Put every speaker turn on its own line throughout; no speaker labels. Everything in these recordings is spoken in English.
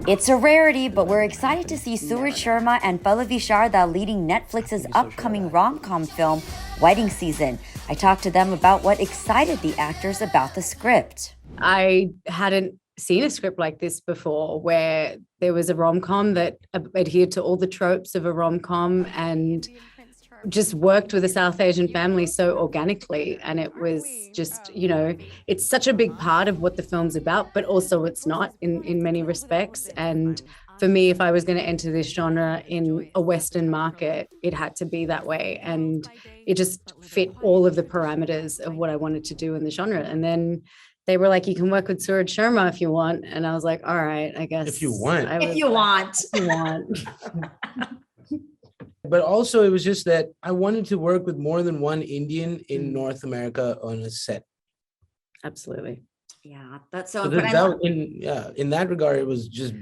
It's a rarity, but we're excited to see Suraj Sharma and Pallavi Sharda leading Netflix's upcoming rom-com film, Wedding Season. I talked to them about what excited the actors about the script.
I hadn't seen a script like this before, where there was a rom-com that adhered to all the tropes of a rom-com and just worked with a South Asian family so organically. And it was just, it's such a big part of what the film's about, but also it's not in many respects. And for me, if I was going to enter this genre in a Western market, it had to be that way. And it just fit all of the parameters of what I wanted to do in the genre. And then they were like, you can work with Suraj Sharma if you want. And I was like, all right, I guess.
If you want.
If you want.
But also it was just that I wanted to work with more than one Indian in North America on a set.
Absolutely.
Yeah, that's so
in that regard, it was just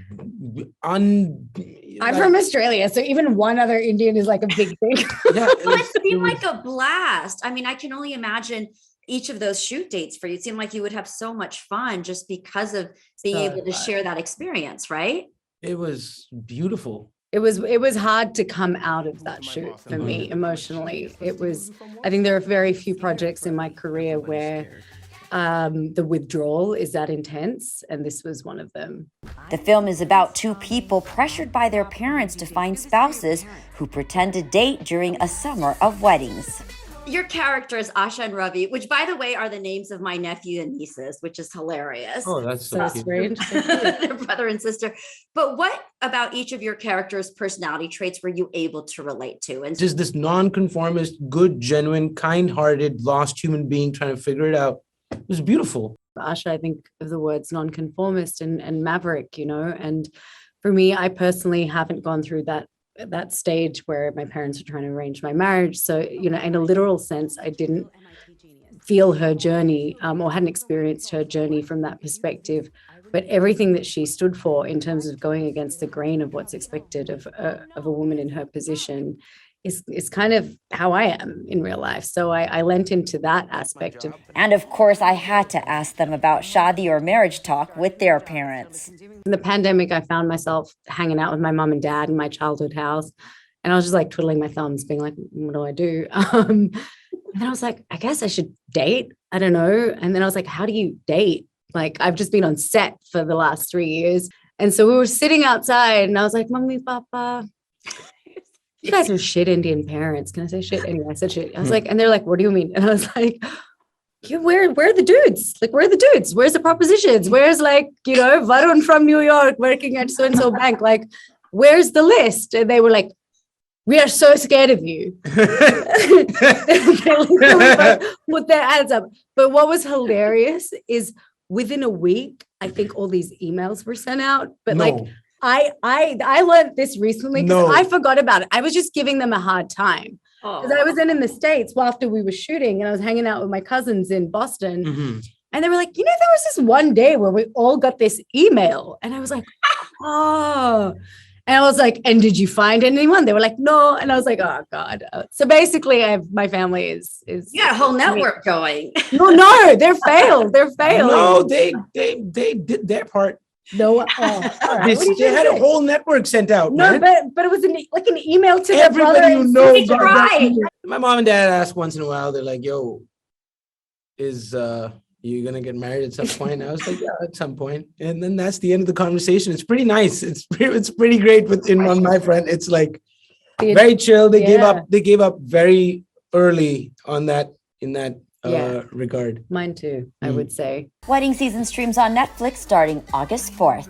I'm from Australia, so even one other Indian is like a big thing.
Yeah,
it seemed like a blast. I mean, I can only imagine each of those shoot dates for you. It seemed like you would have so much fun just because of being able to share that experience, right?
It was beautiful.
It was hard to come out of that shoot for me emotionally. I think there are very few projects in my career where the withdrawal is that intense, and this was one of them.
The film is about two people pressured by their parents to find spouses who pretend to date during a summer of weddings. Your characters, Asha and Ravi, which by the way are the names of my nephew and nieces, which is hilarious.
Oh, that's so
strange.
Their brother and sister. But what about each of your characters' personality traits were you able to relate to? And
just this non-conformist, good, genuine, kind-hearted, lost human being trying to figure it out. It was beautiful.
Asha, I think of the words nonconformist and maverick, and for me, I personally haven't gone through that stage where my parents were trying to arrange my marriage. So, in a literal sense, I didn't feel her journey or hadn't experienced her journey from that perspective. But everything that she stood for in terms of going against the grain of what's expected of a woman in her position is kind of how I am in real life. So I lent into that aspect.
And of course, I had to ask them about shadi or marriage talk with their parents.
In the pandemic, I found myself hanging out with my mom and dad in my childhood house. And I was just like twiddling my thumbs, being like, what do I do? And then I was like, I guess I should date. I don't know. And then I was like, how do you date? Like, I've just been on set for the last 3 years. And so we were sitting outside and I was like, Mommy, Papa, you guys are shit Indian parents. Can I say shit? Anyway, I said shit. I was like, and they're like, what do you mean? And I was like, where are the dudes? Like, where are the dudes? Where's the propositions? Where's Varun from New York working at so-and-so bank? Like, where's the list? And they were like, we are so scared of you. They put their hands up. But what was hilarious is within a week, I think all these emails were sent out. But I learned this recently because I forgot about it. I was just giving them a hard time. Because I was in the States after we were shooting and I was hanging out with my cousins in Boston.
Mm-hmm.
And they were like, there was this one day where we all got this email. And I was like, oh. And I was like, and did you find anyone? They were like, no. And I was like, oh God. So basically my family is
you got a whole network going.
No, they're failed. They're failed.
No, they did their part.
No,
they had a whole network sent out.
No,
man.
but it was an email to
everybody
their brother.
My mom and dad ask once in a while. They're like, "Yo, is you gonna get married at some point?" I was like, "Yeah, at some point." And then that's the end of the conversation. It's pretty nice. It's pretty great on my front. It's like very chill. They gave up very early on that in that regard.
Mine too, I would say.
Wedding Season streams on Netflix starting August 4th.